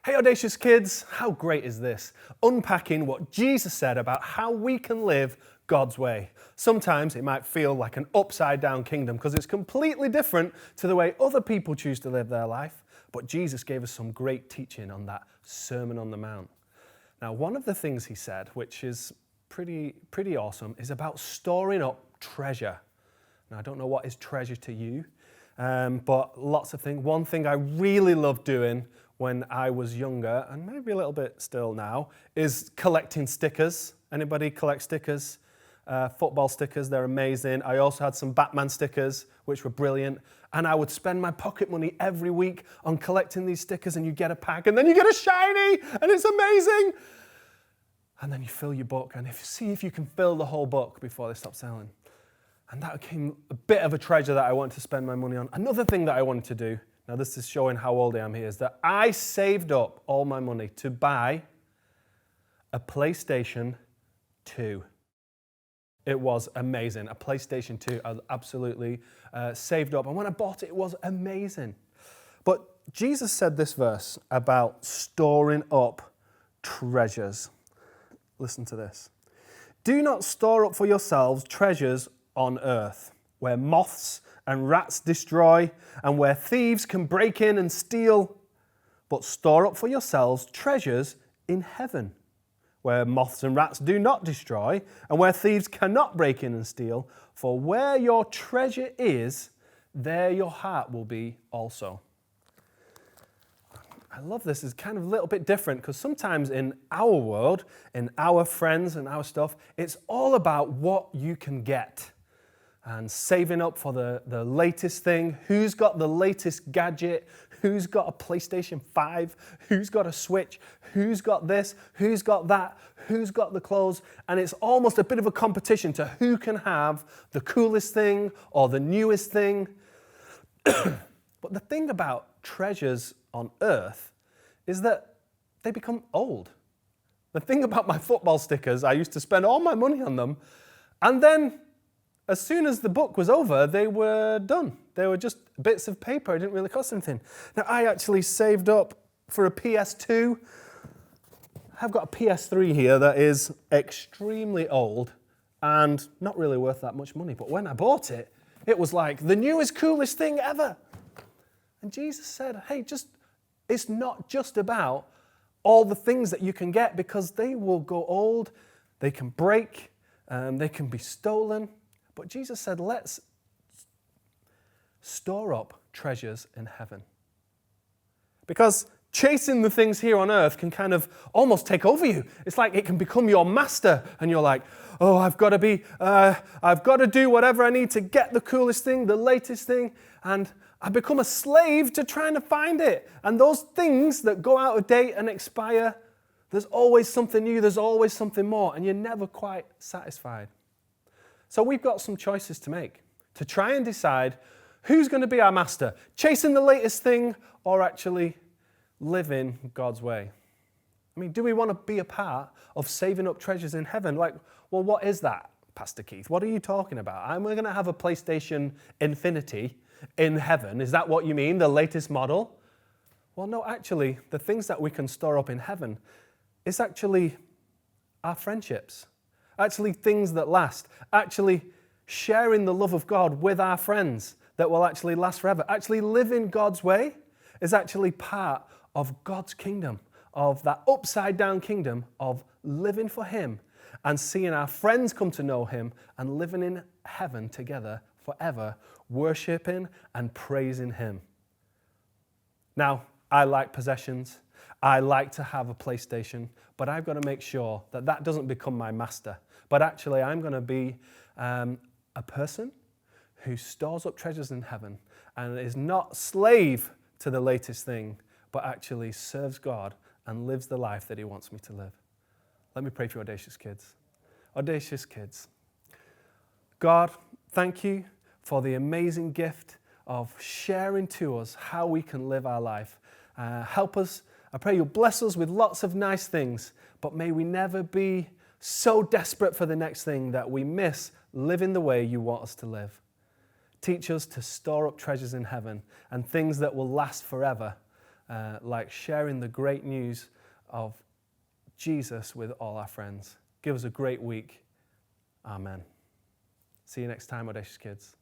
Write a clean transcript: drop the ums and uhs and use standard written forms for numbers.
Hey Audacious Kids, how great is this? Unpacking what Jesus said about how we can live God's way. Sometimes it might feel like an upside down kingdom because it's completely different to the way other people choose to live their life. But Jesus gave us some great teaching on that Sermon on the Mount. Now, one of the things he said, which is pretty awesome, is about storing up treasure. Now, I don't know what is treasure to you, but lots of things. One thing I really loved doing when I was younger, and maybe a little bit still now, is collecting stickers. Anybody collect stickers? Football stickers, they're amazing. I also had some Batman stickers, which were brilliant. And I would spend my pocket money every week on collecting these stickers, and you get a pack, and then you get a shiny, and it's amazing. And then you fill your book, and see if you can fill the whole book before they stop selling. And that became a bit of a treasure that I wanted to spend my money on. Another thing that I wanted to do, now this is showing how old I am here, is that I saved up all my money to buy a PlayStation 2. It was amazing. A PlayStation 2, I absolutely saved up. And when I bought it, it was amazing. But Jesus said this verse about storing up treasures. Listen to this. Do not store up for yourselves treasures on earth, where moths and rats destroy, and where thieves can break in and steal. But store up for yourselves treasures in heaven, where moths and rats do not destroy, and where thieves cannot break in and steal. For where your treasure is, there your heart will be also. I love this. It's kind of a little bit different because sometimes in our world, in our friends and our stuff, it's all about what you can get. And saving up for the latest thing. Who's got the latest gadget? Who's got a PlayStation 5? Who's got a Switch? Who's got this? Who's got that? Who's got the clothes? And it's almost a bit of a competition to who can have the coolest thing or the newest thing. But the thing about treasures on earth is that they become old. The thing about my football stickers, I used to spend all my money on them, and then as soon as the book was over, they were done. They were just bits of paper. It didn't really cost anything. Now, I actually saved up for a PS2. I've got a PS3 here that is extremely old and not really worth that much money. But when I bought it, it was like the newest, coolest thing ever. And Jesus said, hey, it's not just about all the things that you can get because they will go old, they can break, they can be stolen. But Jesus said, let's store up treasures in heaven. Because chasing the things here on earth can kind of almost take over you. It's like it can become your master, and you're like, oh, I've got to do whatever I need to get the coolest thing, the latest thing, and I become a slave to trying to find it. And those things that go out of date and expire, there's always something new, there's always something more, and you're never quite satisfied. So we've got some choices to make to try and decide who's going to be our master, chasing the latest thing or actually living God's way. I mean, do we want to be a part of saving up treasures in heaven? Like, well, what is that, Pastor Keith? What are you talking about? We're going to have a PlayStation Infinity in heaven. Is that what you mean, the latest model? Well, no, actually, the things that we can store up in heaven is actually our friendships. Actually things that last, actually sharing the love of God with our friends that will actually last forever. Actually living God's way is actually part of God's kingdom, of that upside down kingdom of living for Him and seeing our friends come to know Him and living in heaven together forever, worshiping and praising Him. Now, I like possessions. I like to have a PlayStation, but I've got to make sure that that doesn't become my master. But actually, I'm going to be a person who stores up treasures in heaven and is not slave to the latest thing, but actually serves God and lives the life that He wants me to live. Let me pray for you, Audacious Kids. Audacious Kids, God, thank you for the amazing gift of sharing to us how we can live our life. Help us. I pray you'll bless us with lots of nice things, but may we never be so desperate for the next thing that we miss living the way you want us to live. Teach us to store up treasures in heaven and things that will last forever like sharing the great news of Jesus with all our friends. Give us a great week. Amen. See you next time, Audacious Kids.